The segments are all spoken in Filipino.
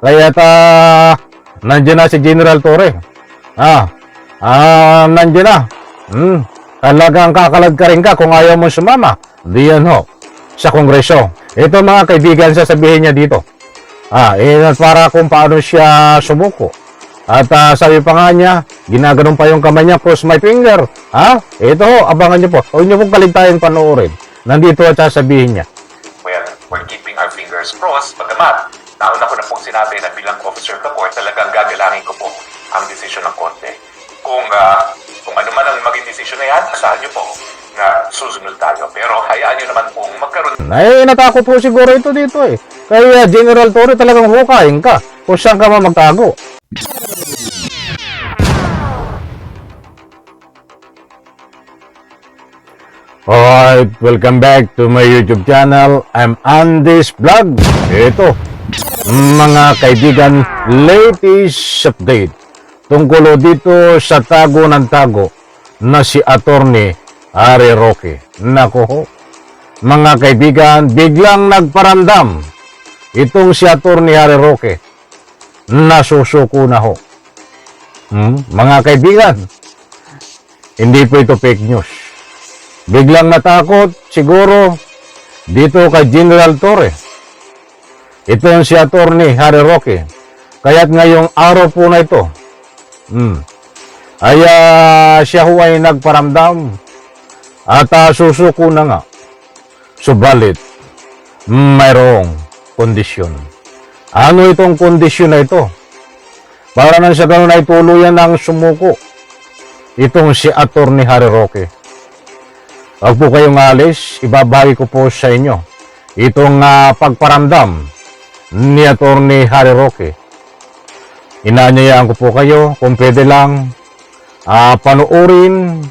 Kaya nandiyan na si General Torre. Nandiyan na. Talagang kakalag ka rin ka kung ayaw mo sumama. Diyan ho, sa Kongreso. Ito mga kaibigan, sasabihin niya dito. Para kung paano siya sumuko. At sabi pa nga niya, ginaganon pa yung kamay niya, cross my finger. Ito ho, abangan niyo po. Huwag niyo pong kaligtayan panoorin. Nandito at sasabihin niya. Well, we're keeping our fingers crossed. Bagamat, nauna ko na pong sinabi na bilang officer of the court, talagang gagalangin ko po ang desisyon ng korte. Kung ano man ang maging desisyon na yan, asahan niyo po na susunod tayo. Pero hayaan niyo naman pong magkaroon. Natakot po siguro ito dito eh. Kaya General Torre talagang hukain ka kung saan ka magtago. Alright, welcome back to my YouTube channel. I'm Andy's Vlog. Ito, mga kaibigan, latest update tungkol dito sa tago ng tago na si Attorney Harry Roque. Nako, mga kaibigan, biglang nagparamdam itong si Attorney Harry Roque. Nasusuko na ho. Mga kaibigan, hindi po ito fake news. Biglang natakot siguro dito kay General Torre. Ito yung si Attorney Harry Roque. Kaya't ngayong araw po na ito, siya ho ay nagparamdam at susuko na nga. Subalit, mayroong kondisyon. Ano itong kondisyon na ito? Para nang sa ganun ay tuluyan ng sumuko itong si Attorney Harry Roque. Huwag po kayong alis, ibabahagi ko po sa inyo itong pagparamdam ni Attorney Harry Roque. Inaanyayaan ko po kayo kung pwede lang panuorin,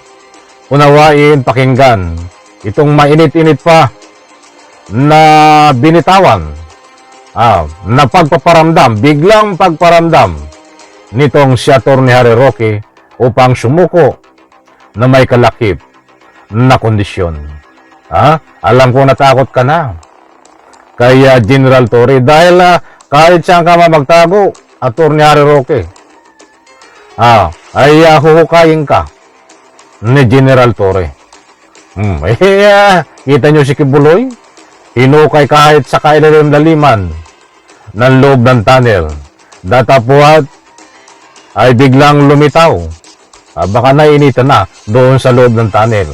unawain, pakinggan itong mainit-init pa na binitawan na pagpaparamdam, biglang pagparamdam nitong si Attorney Harry Roque upang sumuko na may kalakip na kondisyon. Alam ko natakot ka na kaya General Torre dahil kahit saan ka magtago, Attorney Harry Roque, ay huhukayin ka ni General Torre. Kita nyo si Kibuloy, hinukay kahit sa kailalim-laliman ng loob ng tunnel. Datapuat ay biglang lumitaw. Baka naiinitan na doon sa loob ng tunnel.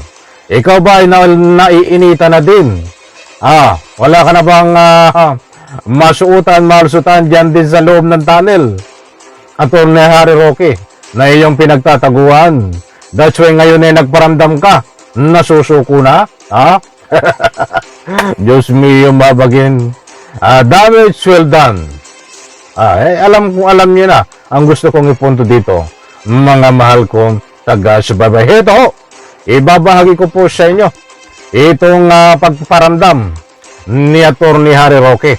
Ikaw ba ay naiinitan na din? Wala ka na bang malusutan dyan din sa loob ng tunnel? Attorney Harry Roque, na iyong pinagtataguan. That's why ngayon ay nagparamdam ka. Nasusuko na? Diyos mio, mabagin. Damage well done. Alam niyo na ang gusto kong ipunto dito. Mga mahal kong taga-subaybay. Ito, ibabahagi ko po sa inyo itong pagparamdam ni Attorney Harry Roque.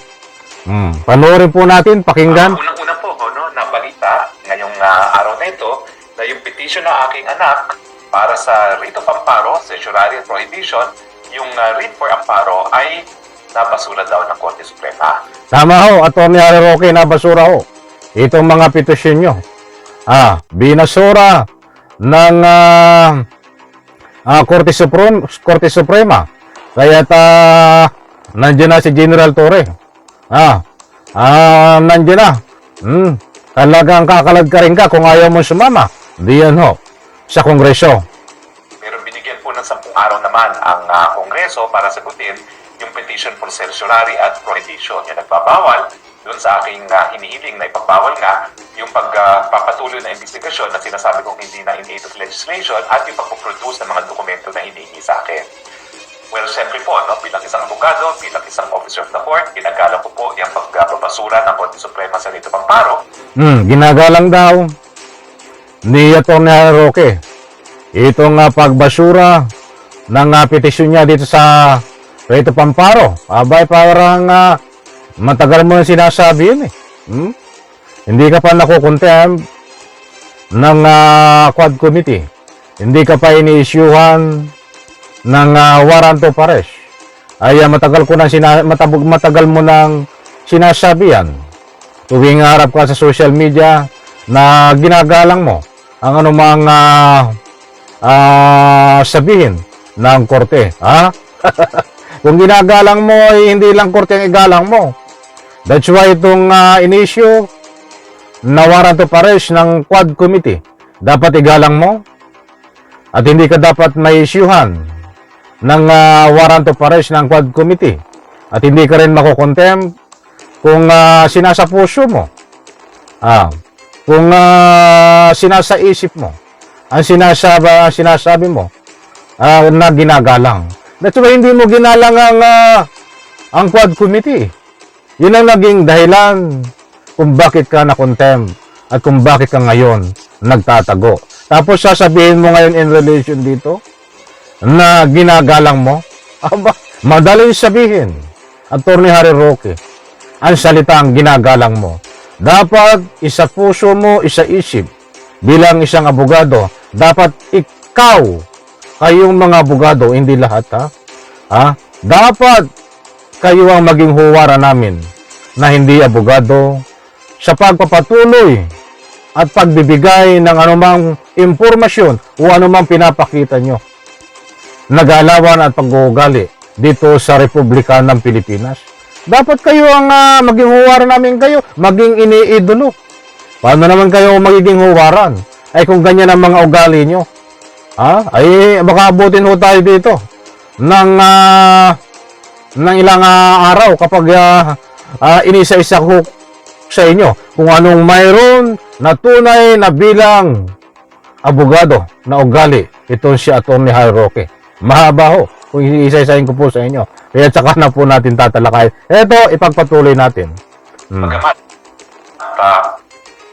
Panoorin po natin, pakinggan. Unang-una po, na balita ngayong araw na ito na yung petition ng aking anak para sa writ of amparo, certiorari at prohibition, yung writ for amparo ay nabasura daw ng Korte Suprema. Tama ho, Attorney Harry Roque, nabasura ho itong mga petisyon nyo. Binasura ng Korte Suprema. Kaya nandiyan na si General Torre. Nandiyan na. Talagang kakalag ka rin ka kung ayaw mo sumama. Diyan ho, sa Kongreso. Pero binigyan po ng 10 araw naman ang Kongreso para sagutin yung petition for certiorari at prohibition. Yung nagbabawal doon sa aking hinihiling na ipabawal nga yung pagpapatuloy na investigasyon na sinasabi kong hindi na in aid of legislation at yung pagpuproduce ng mga dokumento na hinihingi sa akin. Well, siyempre po, bilang isang abogado, bilang isang officer of the court, ginagalang ko po yung pagbabasura ng Korte Suprema sa writ of amparo. Ginagalang daw ni Attorney Harry Roque itong pagbasura ng petisyon niya dito sa writ of amparo. Abay, parang matagal mo na sinasabi yun eh. Hindi ka pa nakukontempt ng Quad Committee. Hindi ka pa ini-issuehan ng warrant of arrest. Ay matagal mo nang sinasabi yan. tuwing harap ka sa social media na ginagalang mo ang anumang sabihin ng korte. Ha? Kung ginagalang mo, hindi lang korte ang igalang mo. That's why itong in-issue na warrant of arrest ng Quad Committee, dapat igalang mo. At hindi ka dapat may-issuehan ng warrant of arrest ng Quad Committee. At hindi ka rin makukontempt kung sinasapuso mo. Kung sinasaisip mo ang sinasabi mo na ginagalang. That's why hindi mo ginalang ang Quad Committee. Yun ang naging dahilan kung bakit ka na-contempt at kung bakit ka ngayon nagtatago. Tapos sasabihin mo ngayon in relation dito na ginagalang mo. Madaling sabihin, Attorney Harry Roque, ang salitang ginagalang mo. Dapat isa puso mo, isa isip. Bilang isang abogado, dapat ikaw, kayong mga abogado, hindi lahat dapat kayo ang maging huwara namin na hindi abogado sa pagpapatuloy at pagbibigay ng anumang impormasyon o anumang pinapakita nyo. Nag-aalawan at pag-uugali dito sa Republika ng Pilipinas. Dapat kayo ang maging huwara namin kayo, maging iniidolo. Paano naman kayo magiging huwaran? Ay kung ganyan ang mga ugali nyo. Ay baka abutin ho tayo dito ng ilang araw kapag inisa-isa ko sa inyo kung anong mayroon na tunay na bilang abogado na ugali itong si Attorney Harry Roque. Mahaba ho kung isa-isahin ko po sa inyo. Kaya tsaka na po natin tatalakay. Ito, ipagpatuloy natin. Bagamat,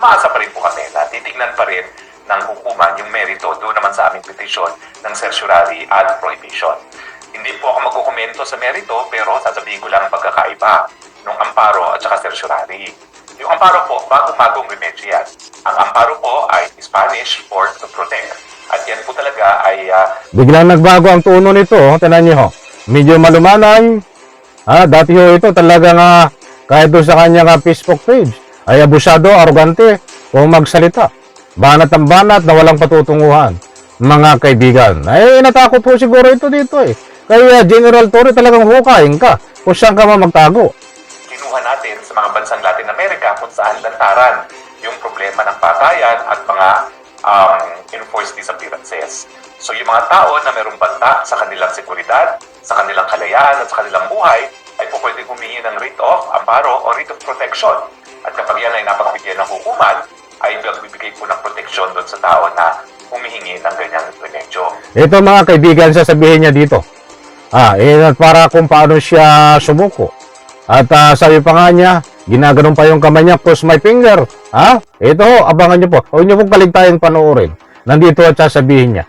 maasa pa rin po kami na titignan pa rin ng hukuman yung merito doon naman sa aming petisyon ng certiorari at prohibition. Hindi po ako magkukomento sa merito pero sasabihin ko lang ang pagkakaiba ng amparo at saka certiorari. Yung amparo po, bagong remedyo yan. Ang amparo po ay Spanish for to protect. At yan po talaga ay... Biglang nagbago ang tono nito. Tinan niyo ho. Medyo malumanay. Dati ho ito talagang kahit doon sa kanyang Facebook page ay abusado, arrogante kung magsalita. Banat ang banat na walang patutunguhan. Mga kaibigan. Ay natakot po siguro ito dito eh. Kaya General Torre talagang hukayin ka kung saan ka magtago. Kinuha natin sa mga bansang Latin America kung saan lantaran yung problema ng patayan at mga enforced disappearances. So yung mga tao na mayroong banta sa kanilang seguridad, sa kanilang kalayaan at sa kanilang buhay ay po pwede humingi ng writ of amparo o writ of protection. At kapag yan ay napagbigyan ng hukuman, ay magbibigay po ng protection doon sa tao na humihingi ng ganyang remedyo. Ito mga kaibigan, sasabihin niya dito. Para kung paano siya sumuko. At sabi pa nga niya, ginaganon pa yung kamay niya, cross my finger. Ito ho, abangan niyo po. Huwag niyo pong kaligtayang panoorin. Nandito at sasabihin niya.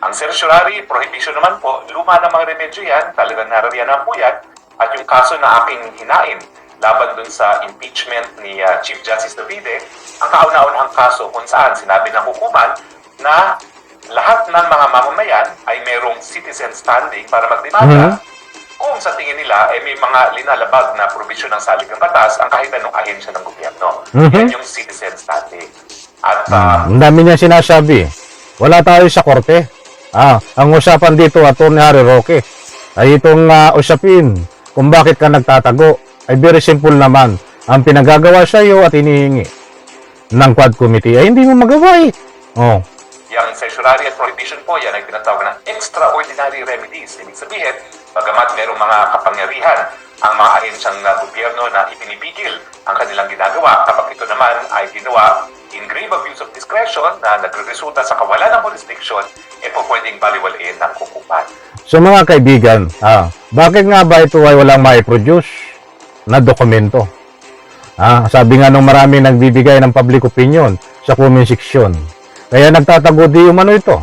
Ang certiorari prohibition naman po, luma ng mga remedyo yan, talagang narariyan na po yan. At yung kaso na aking hinain laban dun sa impeachment ni Chief Justice Davide, ang kauna-unahang kaso kung saan sinabi ng hukuman na lahat ng mga mamamayan ay mayroong citizen standing para magdemanda. Kung sa tingin nila ay may mga linalabag na provision ng saligang batas ang kahit anong ahensya ng gobyerno. Yan yung citizen standing. At ang dami niya sinasabi. Wala tayo sa korte. Ang usapan dito, Attorney Harry Roque, ay itong usapin kung bakit ka nagtatago. Ay very simple naman. Ang pinagagawa sa iyo at hinihingi ng Quad Committee ay hindi mo magawa eh. Yung certiorari at prohibition po, yan ay tinatawag ng extraordinary remedies. Ibig sabihin, bagamat merong mga kapangyarihan ang mga ahensyang gobyerno na ipinipigil ang kanilang ginagawa, kapag ito naman ay ginawa in grave abuse of discretion na nagresulta sa kawalan ng jurisdiction, po pwedeng baliwalain ng hukuman. So mga kaibigan, bakit nga ba ito ay walang mai-produce na dokumento? Sabi nga nung marami nagbibigay ng public opinion sa comment section. Kaya nagtatago di umano ito.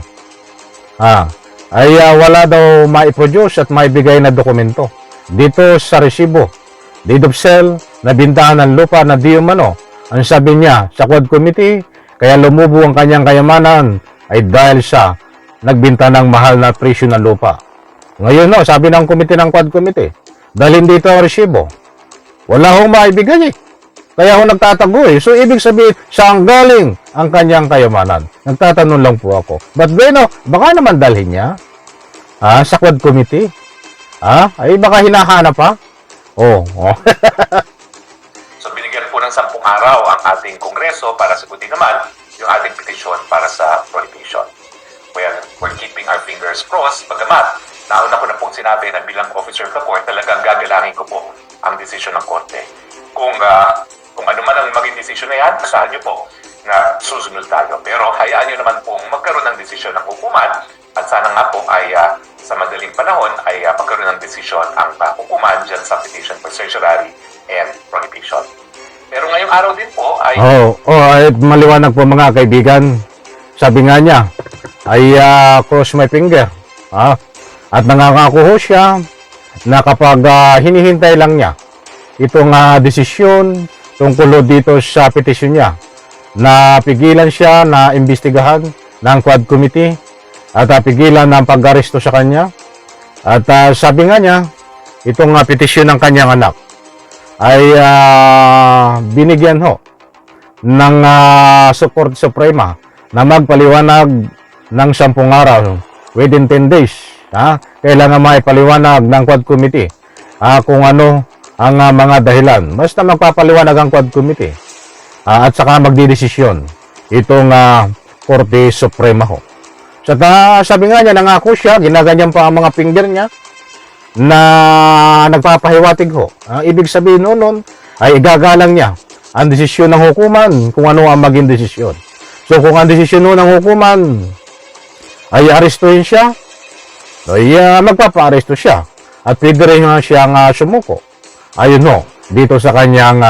Ay wala daw mai-produce at maibigay na dokumento. Dito sa resibo, deed of sale, na bintahan ng lupa na di umano. Ang sabi niya sa Quad Committee, kaya lumubo ang kanyang kayamanan ay dahil sa nagbinta ng mahal na presyo ng lupa. Ngayon sabi ng committee ng Quad Committee, dahil hindi ito ang resibo, wala hong maibigay eh. Kaya ako nagtatago eh. So, ibig sabihin, saan galing ang kanyang kayamanan? Nagtatanong lang po ako. But bueno, baka naman dalhin niya sa Quad Committee. Ay baka hinahanap pa. Oh. So binigyan po ng 10 araw ang ating Kongreso para sagutin naman yung ating petisyon para sa prohibition. Well, we're keeping our fingers crossed. Bagamat, nauna ko na pong sinabi na bilang officer of the court, talagang gagalangin ko po ang desisyon ng korte. Kung ano man ang maging desisyon na yan, asahan niyo po na susunod tayo. Pero hayaan niyo naman pong magkaroon ng desisyon ng hukuman at sana nga po ay sa madaling panahon ay magkaroon ng desisyon ang hukuman dyan sa petition for certiorari and prohibition. Pero ngayong araw din po ay... Ay maliwanag po mga kaibigan. Sabi nga niya, ay cross my finger. At nangangako ho siya na kapag hinihintay lang niya itong desisyon tungkol dito sa petisyon niya, na pigilan siya na imbestigahan ng Quad Committee at pigilan ng pag-aresto sa kanya. At sabi nga niya, itong petisyon ng kanyang anak ay binigyan ho ng Korte Suprema na magpaliwanag ng 10 araw within 10 days. Kailangan maipaliwanag ng Quad Committee kung ano ang mga dahilan. Basta magpapaliwanag ang Quad Committee at saka magdidesisyon itong Korte Suprema ho. Sabi nga niya, nangako siya, ginaganyan pa ang mga finger niya na nagpapahiwatig ho. Ibig sabihin noon ay igagalang niya ang desisyon ng hukuman kung ano ang maging desisyon. So kung ang desisyon noon ng hukuman ay arestuhin siya, ay magpapa-aresto siya at pwede rin siyang sumuko. Ayun ho, dito sa kanyang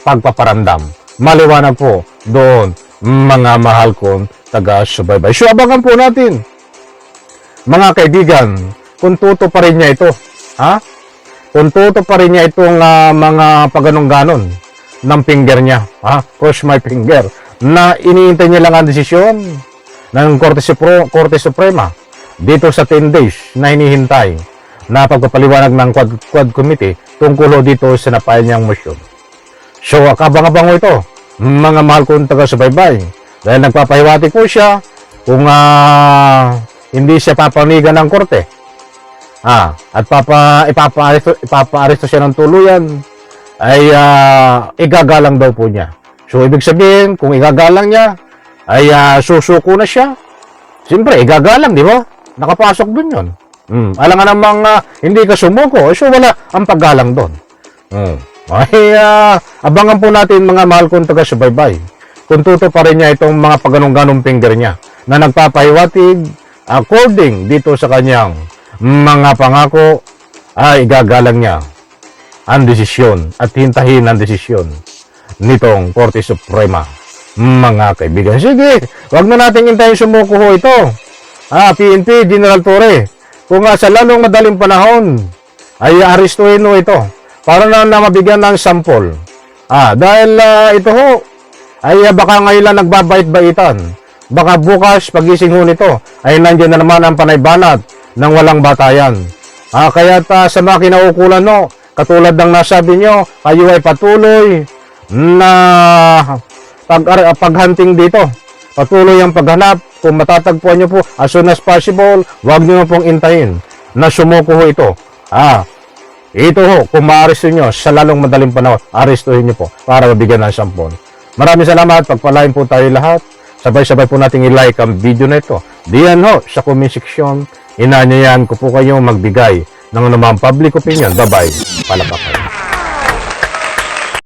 pagpaparamdam. Maliwanag po doon, mga mahal kong taga-subaybay. So abangan po natin, mga kaibigan, kung tuto pa rin niya ito. Kung tuto pa rin niya itong mga paganong-ganon ng finger niya. Cross my finger. Na iniintay niya lang ang desisyon ng Korte Suprema dito sa 10 days na hinihintay na pagpapaliwanag ng Quad Committee tungkol dito sa napayan niyang motion. So, kabang-abang ito, mga mahal kong taga-subaybay. Dahil nagpapahiwatig po siya kung hindi siya papanigan ng korte. At ipapa-aresto siya ng tuluyan, ay igagalang daw po niya. So, ibig sabihin, kung igagalang niya, ay susuko na siya. Siyempre, igagalang, di ba? Nakapasok dun yun. Alam nga namang hindi ka sumuko, so wala ang paggalang doon. Ay, abangan po natin mga mahal kong taga-subaybay. Kung tuto pa rin niya itong mga paganong-ganong finger niya na nagpapahiwatig according dito sa kanyang mga pangako, ay igagalang niya ang desisyon at hintahin ang desisyon nitong Korte Suprema, mga kaibigan. Sige, wag na natin hintayin sumuko ho ito. PNP General Torre, kung sa lalong madaling panahon ay arestuhin ho ito para na mabigyan ng sample. Dahil ito ho ay baka ngayon lang nagbabait-baitan. Baka bukas pagising ho nito ay nandiyan na naman ang panaybanat ng walang batayan. Kaya sa mga kinaukulan no, katulad ng nasabi nyo, kayo ay patuloy na paghunting dito. Patuloy ang paghanap. Kung matatagpuan nyo po as soon as possible, huwag nyo na pong intayin na sumuko ho ito. Ito ho, kung maaresto nyo sa lalong madaling panahon, arestuhin nyo po para mabigyan ng sampon. Maraming salamat, pagpalain po tayo lahat. Sabay-sabay po nating i-like ang video na ito. Diyan ho, sa comment section, inanyayan ko po kayo magbigay ng anumang public opinion. Bye-bye. Palakpakan.